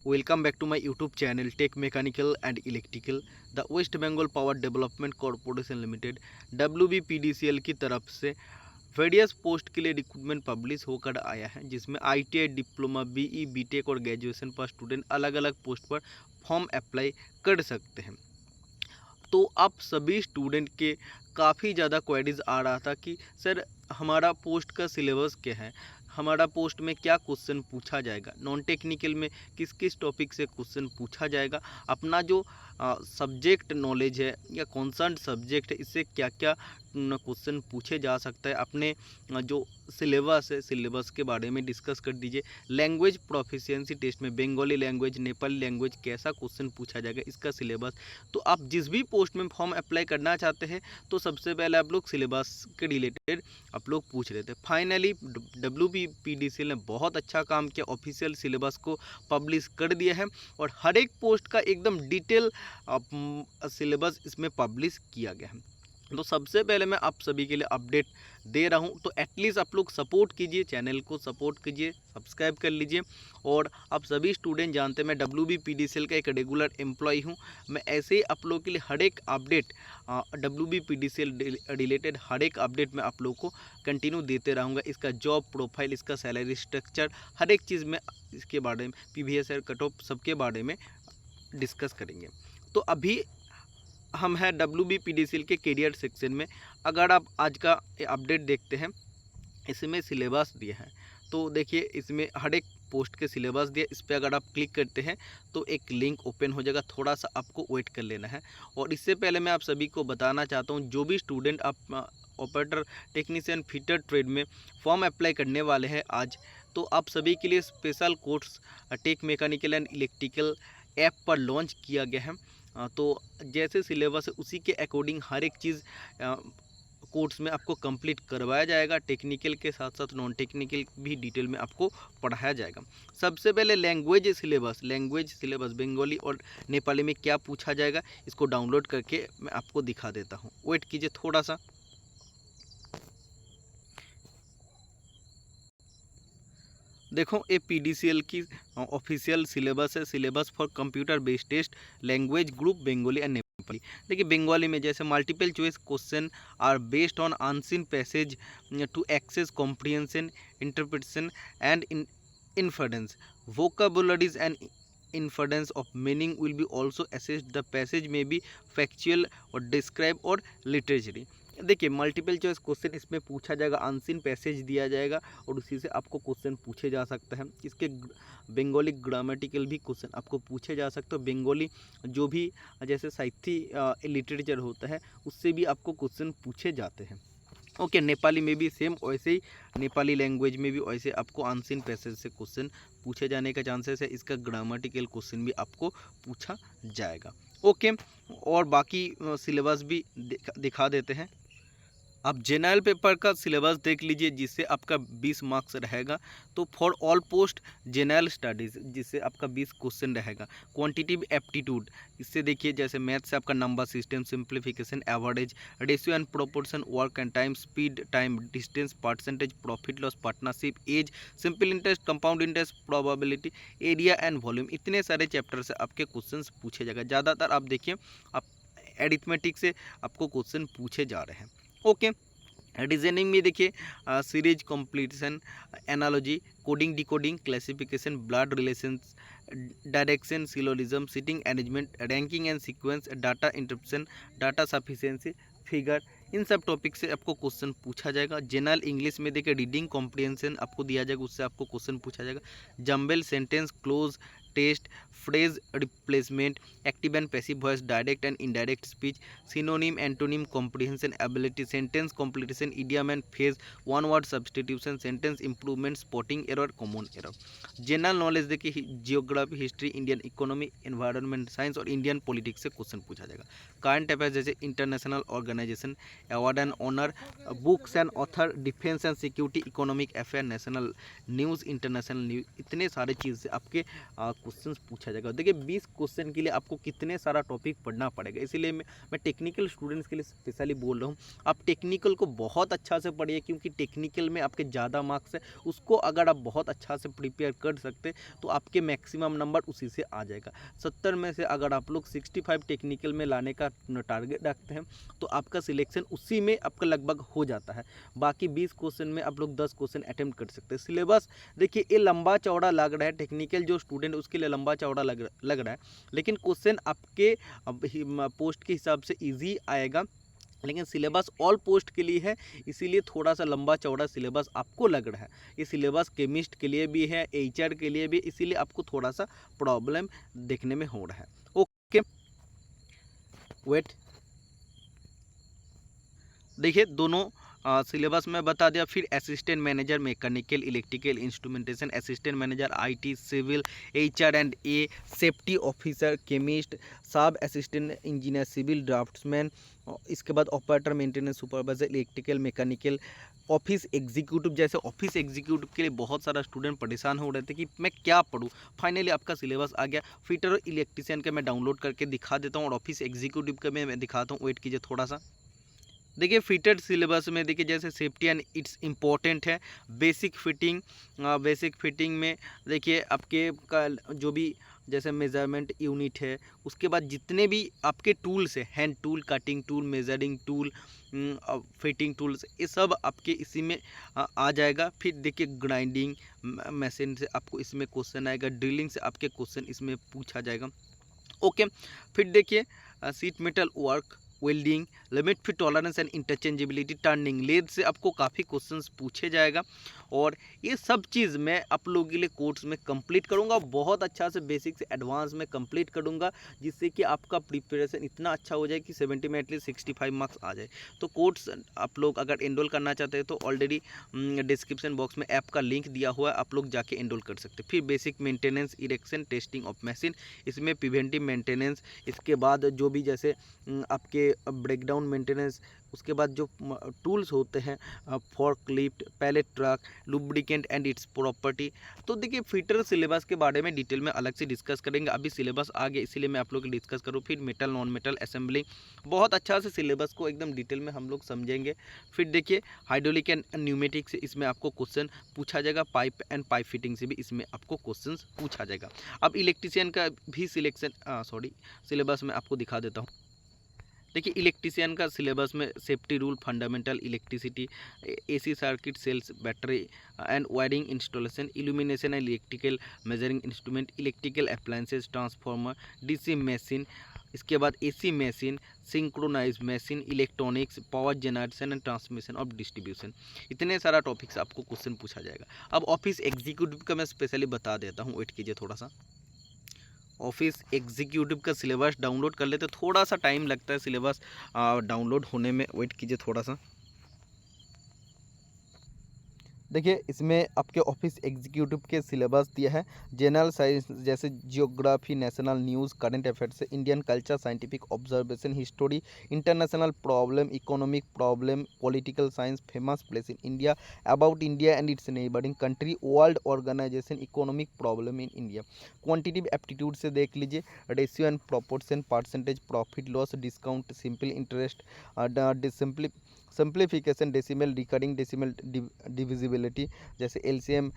Welcome back to my YouTube channel tech mechanical and electrical. The west Bengal power development corporation limited WBPDCL की तरफ से various post के लिए recruitment publish होकर आया है, जिसमें ITI डिप्लोमा, BE, BTech और ग्रेजुएशन पर स्टूडेंट अलग अलग पोस्ट पर फॉर्म अप्लाई कर सकते हैं। तो आप सभी स्टूडेंट के काफ़ी ज़्यादा क्वेरीज आ रहा था कि सर हमारा पोस्ट का सिलेबस क्या है, हमारा पोस्ट में क्या क्वेश्चन पूछा जाएगा, नॉन टेक्निकल में किस किस टॉपिक से क्वेश्चन पूछा जाएगा, अपना जो सब्जेक्ट नॉलेज है या कॉन्सर्न सब्जेक्ट है इससे क्या क्या क्वेश्चन पूछे जा सकता है, अपने जो सिलेबस है सिलेबस के बारे में डिस्कस कर दीजिए। लैंग्वेज प्रोफिशिएंसी टेस्ट में बंगाली लैंग्वेज, नेपाली लैंग्वेज कैसा क्वेश्चन पूछा जाएगा, इसका सिलेबस। तो आप जिस भी पोस्ट में फॉर्म अप्लाई करना चाहते हैं तो सबसे पहले आप लोग सिलेबस के रिलेटेड आप लोग पूछ रहे थे। फाइनली WBPDCL ने बहुत अच्छा काम किया, ऑफिशियल सिलेबस को पब्लिश कर दिया है और हर एक पोस्ट का एकदम डिटेल सिलेबस इसमें पब्लिश किया गया है। तो सबसे पहले मैं आप सभी के लिए अपडेट दे रहा हूं, तो एटलीस्ट आप लोग सपोर्ट कीजिए, चैनल को सपोर्ट कीजिए, सब्सक्राइब कर लीजिए। और आप सभी स्टूडेंट जानते हैं मैं WBPDCL का एक रेगुलर एम्प्लॉय हूं। मैं ऐसे ही आप लोगों के लिए हर एक अपडेट WBPDCL रिलेटेड हर एक अपडेट मैं आप लोगों को कंटिन्यू देते रहूँगा। इसका जॉब प्रोफाइल, इसका सैलरी स्ट्रक्चर, हर एक चीज़ में इसके बारे में, PVSR कट ऑफ सबके बारे में डिस्कस करेंगे। तो अभी हम हैं WBPDCL के करियर सेक्शन में। अगर आप आज का अपडेट देखते हैं, इसमें सिलेबस दिया है, तो देखिए इसमें हर एक पोस्ट के सिलेबस दिया। इस पर अगर आप क्लिक करते हैं तो एक लिंक ओपन हो जाएगा, थोड़ा सा आपको वेट कर लेना है। और इससे पहले मैं आप सभी को बताना चाहता हूँ, जो भी स्टूडेंट आप ऑपरेटर, टेक्नीशियन, फिटर ट्रेड में फॉर्म अप्लाई करने वाले हैं आज, तो आप सभी के लिए special course tech mechanical and electrical app पर लॉन्च किया गया है। तो जैसे सिलेबस है उसी के अकॉर्डिंग हर एक चीज़ कोर्स में आपको कंप्लीट करवाया जाएगा। टेक्निकल के साथ साथ नॉन टेक्निकल भी डिटेल में आपको पढ़ाया जाएगा। सबसे पहले लैंग्वेज सिलेबस बंगाली और नेपाली में क्या पूछा जाएगा, इसको डाउनलोड करके मैं आपको दिखा देता हूँ। वेट कीजिए थोड़ा सा। देखो ये PDCL की ऑफिशियल सिलेबस है, syllabus for computer based test, language group Bengali and Nepali. देखिए बंगाली में जैसे multiple choice question are based on unseen passage to access comprehension, interpretation and inference, vocabularies and inference of meaning will be also assessed. The passage may be factual or describe और literary। देखिए multiple choice question इसमें पूछा जाएगा, unseen passage दिया जाएगा और उसी से आपको क्वेश्चन पूछे जा सकता है। इसके बंगाली ग्रामेटिकल भी क्वेश्चन आपको पूछे जा सकते हो। बंगाली जो भी जैसे साहित्य लिटरेचर होता है उससे भी आपको क्वेश्चन पूछे जाते हैं। ओके, नेपाली में भी सेम वैसे ही, नेपाली लैंग्वेज में भी वैसे आपको अनसीन पैसेज से क्वेश्चन पूछे जाने का चांसेस है। इसका ग्रामेटिकल क्वेश्चन भी आपको पूछा जाएगा। ओके, और बाकी सिलेबस भी दिखा देते हैं। आप जनरल पेपर का सिलेबस देख लीजिए, जिससे आपका 20 मार्क्स रहेगा। तो for all post general studies, जिससे आपका 20 क्वेश्चन रहेगा। क्वांटिटिव एप्टीट्यूड, इससे देखिए जैसे मैथ से आपका number system, simplification, average, ratio and proportion, work and time, speed, time, distance, percentage, profit loss, partnership, age, simple interest, compound interest, probability, area and volume, इतने सारे चैप्टर से आपके क्वेश्चन पूछे जाएगा। ज़्यादातर आप देखिए आप एरिथमेटिक से आपको क्वेश्चन पूछे जा रहे हैं। ओके, रीजनिंग में देखिए series completion, analogy, coding, decoding, classification, blood relations, direction, syllogism, sitting arrangement, ranking and sequence, data interpretation, data sufficiency, figure, इन सब टॉपिक से आपको क्वेश्चन पूछा जाएगा। जनरल इंग्लिश में देखिए रीडिंग कॉम्प्रिहेंशन आपको दिया जाएगा, उससे आपको क्वेश्चन पूछा जाएगा। Jumble sentence, cloze test, phrase replacement, active and passive voice, direct and indirect speech, synonym, antonym, comprehension ability, sentence completion, idiom and phrase, one word substitution, sentence improvement, spotting error, common error. General knowledge देखिए geography, history, Indian economy, environment science और Indian politics से question पूछा जाएगा। Current affairs जैसे international organisation, award and honour, books and author, defence and security, economic affair, national news, international news, इतने सारे चीज़ से आपके क्वेश्चन पूछा जाएगा। जाएगा। देखिए 20 क्वेश्चन के लिए आपको कितने सारा टॉपिक पढ़ना पड़ेगा, इसीलिए मैं टेक्निकल स्टूडेंट्स के लिए स्पेशली बोल रहा हूँ। आप टेक्निकल को बहुत अच्छा से पढ़िए, क्योंकि टेक्निकल में आपके ज़्यादा मार्क्स है, उसको अगर आप बहुत अच्छा से प्रिपेयर कर सकते तो आपके मैक्सिमम नंबर उसी से आ जाएगा। 70 में से अगर आप लोग 65 टेक्निकल में लाने का टारगेट रखते हैं तो आपका सिलेक्शन उसी में आपका लगभग हो जाता है। बाकी 20 क्वेश्चन में आप लोग 10 क्वेश्चन अटेम्प्ट कर सकते हैं। सिलेबस देखिए ये लंबा चौड़ा लग रहा है, टेक्निकल जो स्टूडेंट उसके लिए लंबा चौड़ा लग रहा है, लेकिन क्वेश्चन आपके पोस्ट के हिसाब से ईजी आएगा। लेकिन सिलेबस ऑल पोस्ट के लिए है, इसीलिए थोड़ा सा लंबा चौड़ा सिलेबस आपको लग रहा है। ये सिलेबस केमिस्ट के लिए भी है, एचआर के लिए भी, इसीलिए आपको थोड़ा सा प्रॉब्लम देखने में हो रहा है। ओके वेट, देखिए दोनों सिलेबस में बता दिया। फिर assistant manager mechanical electrical instrumentation, assistant manager IT civil, HR and A, safety officer chemist, sub assistant engineer civil draftsman, इसके बाद operator maintenance supervisor electrical mechanical, office executive. जैसे ऑफिस एग्जीक्यूटिव के लिए बहुत सारा स्टूडेंट परेशान हो रहे थे कि मैं क्या पढूं, फाइनली आपका सिलेबस आ गया। फिटर और इलेक्ट्रीशियन का मैं डाउनलोड करके दिखा देता हूँ और ऑफिस एग्जीक्यूटिव का मैं दिखाता हूँ। वेट कीजिए थोड़ा सा। देखिए फिटेड सिलेबस में देखिए जैसे सेफ्टी एंड इट्स इम्पॉर्टेंट है, बेसिक फिटिंग में देखिए आपके का जो भी जैसे मेजरमेंट यूनिट है, उसके बाद जितने भी आपके टूल्स है, hand tool, cutting tool, measuring tool, fitting tools, ये सब आपके इसी में आ जाएगा। फिर देखिए ग्राइंडिंग मशीन से आपको इसमें क्वेश्चन आएगा, ड्रिलिंग से आपके क्वेश्चन इसमें पूछा जाएगा। ओके, फिर देखिए seat metal work, welding, limit fit tolerance and interchangeability, turning, lathe से आपको काफ़ी क्वेश्चंस पूछे जाएगा। और ये सब चीज़ मैं आप लोगों के लिए कोर्स में कंप्लीट करूँगा, बहुत अच्छा से बेसिक से एडवांस में कंप्लीट करूँगा, जिससे कि आपका प्रिपरेशन इतना अच्छा हो जाए कि 70 में एटलीस्ट 65 मार्क्स आ जाए। तो कोर्स आप लोग अगर एनरोल करना चाहते हैं तो ऑलरेडी डिस्क्रिप्शन बॉक्स में ऐप का लिंक दिया हुआ है, आप लोग जाके एनरोल कर सकते हैं। फिर basic maintenance, erection, testing of machine, इसमें प्रिवेंटिव मेंटेनेंस, इसके बाद जो भी जैसे आपके ब्रेकडाउन मेंटेनेंस, उसके बाद जो टूल्स होते हैं, fork lift, pallet truck, lubricant and its property. तो देखिए फिटर सिलेबस के बारे में डिटेल में अलग से डिस्कस करेंगे, अभी सिलेबस आ गया इसीलिए मैं आप लोग डिस्कस करूँ। फिर मेटल नॉन मेटल असेंबलिंग, बहुत अच्छा से सिलेबस को एकदम डिटेल में हम लोग समझेंगे। फिर देखिए हाइड्रोलिक एंड न्यूमेटिक से इसमें आपको क्वेश्चन पूछा जाएगा, पाइप एंड पाइप फिटिंग से भी इसमें आपको क्वेश्चन पूछा जाएगा। अब इलेक्ट्रीशियन का भी सिलेबस में आपको दिखा देता हूँ। देखिए इलेक्ट्रीशियन का सिलेबस में safety rule, fundamental electricity, AC circuit, cells, battery and wiring installation, illumination and electrical measuring instrument, electrical appliances, transformer, DC machine, इसके बाद AC machine, synchronize machine, electronics, power generation and transmission of distribution, इतने सारा topics आपको question पूछा जाएगा। अब office executive का मैं स्पेशली बता देता हूँ, वेट कीजिए थोड़ा सा। ऑफिस एग्जीक्यूटिव का सिलेबस डाउनलोड कर लेते, थोड़ा सा टाइम लगता है सिलेबस डाउनलोड होने में, वेट कीजिए थोड़ा सा। देखिए इसमें आपके ऑफिस एग्जीक्यूटिव के सिलेबस दिया है, जनरल साइंस जैसे geography, national news, current affairs, Indian culture, scientific observation, history, international problem, economic problem, political science, famous place in India, about India and its neighbouring country, world organisation, economic problem in India. Quantitative aptitude से देख लीजिए, ratio and proportion, percentage, profit loss, discount, simple interest, simplification, decimal, recurring decimal, divisibility जैसे LCM,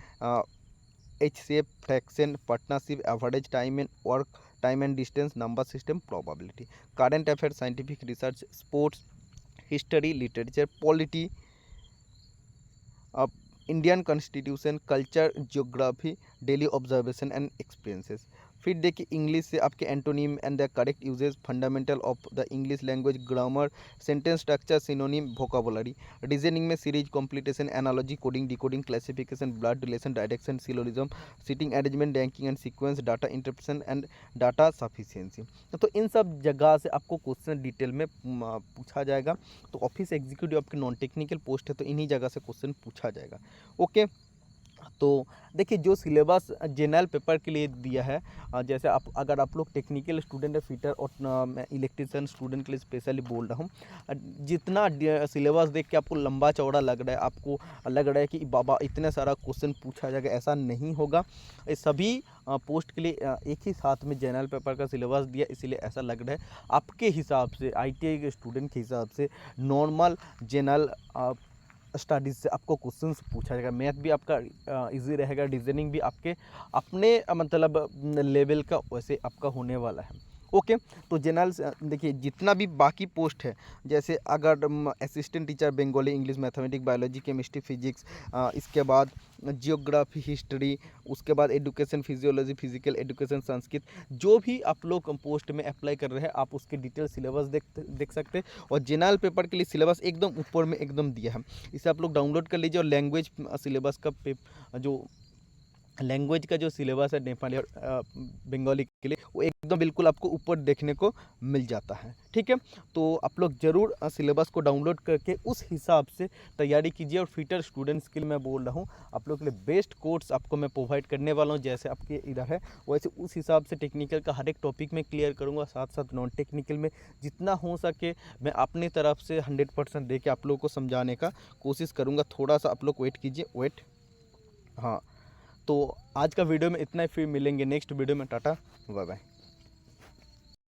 HCF, fraction, partnership, average time and work, time and distance, number system, probability, current affair, scientific research, sports, history, literature, polity, Indian constitution, culture, geography, daily observation and experiences. फिर देखिए English से आपके antonym and the correct usage, fundamental of the English language, grammar, sentence structure, synonym, vocabulary. Reasoning में series, completion, analogy, coding, decoding, classification, blood relation, direction, syllogism, seating arrangement, ranking and sequence, data interpretation and data sufficiency. तो इन सब जगह से आपको question detail में पूछा जाएगा। तो ऑफिस एग्जीक्यूटिव आपके नॉन टेक्निकल पोस्ट है, तो इन्हीं जगह से क्वेश्चन पूछा जाएगा। ओके, तो देखिए जो सिलेबस जनरल पेपर के लिए दिया है, जैसे आप अगर आप लोग टेक्निकल स्टूडेंट है फिटर और मैं इलेक्ट्रिशियन स्टूडेंट के लिए स्पेशली बोल रहा हूँ, जितना सिलेबस देख के आपको लंबा चौड़ा लग रहा है, आपको लग रहा है कि बाबा इतने सारा क्वेश्चन पूछा जाएगा, ऐसा नहीं होगा। ये सभी पोस्ट के लिए एक ही साथ में जनरल पेपर का सिलेबस दिया, इसीलिए ऐसा लग रहा है। आपके हिसाब से ITI के स्टूडेंट के हिसाब से नॉर्मल जनरल स्टडीज़ से आपको क्वेश्चंस पूछा जाएगा। मैथ भी आपका इजी रहेगा, रीजनिंग भी आपके अपने मतलब लेवल का वैसे आपका होने वाला है। ओके, तो जनरल देखिए जितना भी बाकी पोस्ट है, जैसे अगर assistant teacher Bengali, English, mathematics, biology, chemistry, physics, इसके बाद जियोग्राफी, हिस्ट्री, उसके बाद education, physiology, physical education, Sanskrit, जो भी आप लोग पोस्ट में अप्लाई कर रहे हैं आप उसके डिटेल सिलेबस देख सकते हैं। और जनरल पेपर के लिए सिलेबस एकदम ऊपर में एकदम दिया है, इसे आप लोग डाउनलोड कर लीजिए। और लैंग्वेज सिलेबस का जो लैंग्वेज का जो सिलेबस है नेपाली और बंगाली के लिए, वो एकदम बिल्कुल आपको ऊपर देखने को मिल जाता है। ठीक है, तो आप लोग ज़रूर सिलेबस को डाउनलोड करके उस हिसाब से तैयारी कीजिए। और फिटर स्टूडेंट्स के लिए मैं बोल रहा हूँ, आप लोग के लिए बेस्ट कोर्स आपको मैं प्रोवाइड करने वाला हूँ। जैसे आपके इधर है वैसे उस हिसाब से टेक्निकल का हर एक टॉपिक में क्लियर करूँगा, साथ साथ नॉन टेक्निकल में जितना हो सके मैं अपनी तरफ से 100% दे के आप लोगों को समझाने का कोशिश करूँगा। थोड़ा सा आप लोग वेट कीजिए, वेट। हाँ, तो आज का वीडियो में इतना ही, फिर मिलेंगे नेक्स्ट वीडियो में। Tata, bye bye.